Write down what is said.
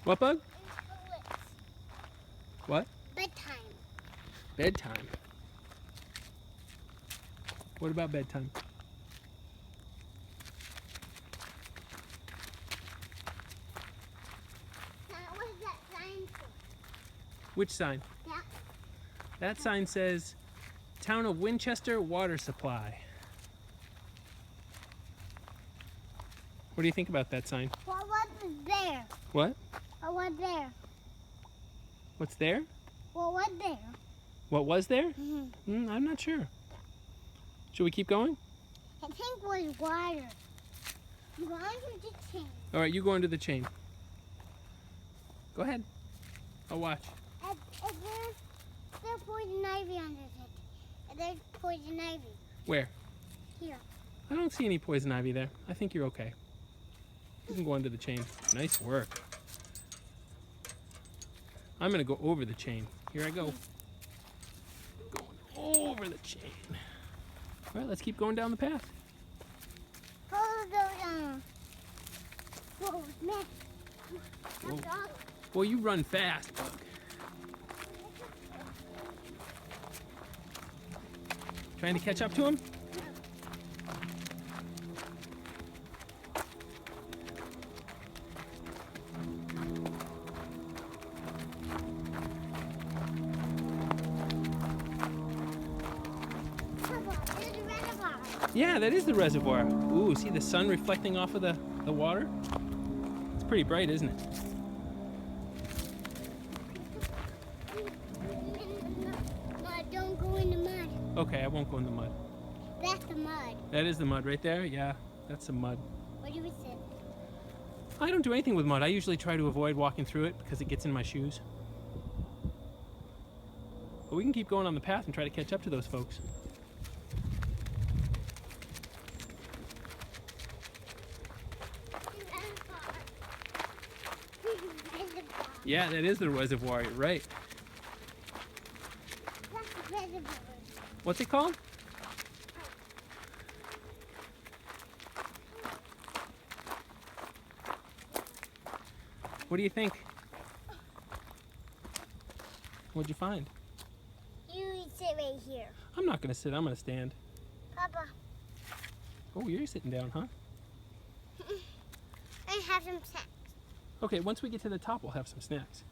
What bug? What? Bedtime. Bedtime. What about bedtime? Now, what is that sign for? Which sign? That. That sign says Town of Winchester Water Supply. What do you think about that sign? What was there? What? What was there? What's there? What was there? What was there? Mm-hmm. I'm not sure. Should we keep going? I think it was water. You go under the chain. All right, you go under the chain. Go ahead. I'll watch. And there's poison ivy under it. And there's poison ivy Where? here. I don't see any poison ivy there. I think you're okay. You can go under the chain. Nice work. I'm gonna go over the chain. Here I go. Going over the chain. All right, let's keep going down the path. Hold on. Whoa, man. Whoa. Well, you run fast, Bug. Trying to catch up to him? There's a reservoir. Yeah, that is the reservoir. Ooh, see the sun reflecting off of the water? It's pretty bright, isn't it? No, don't go in the mud. Okay, I won't go in the mud. That's the mud. That is the mud right there? Yeah, that's some mud. What do you say? I don't do anything with mud. I usually try to avoid walking through it because it gets in my shoes. But we can keep going on the path and try to catch up to those folks. Yeah, that is the reservoir. You're right. That's the reservoir. What's it called? What do you think? What'd you find? You sit right here. I'm not gonna sit. I'm gonna stand. Papa, Oh, you're sitting down, huh? I have some snacks. Okay, once we get to the top, we'll have some snacks.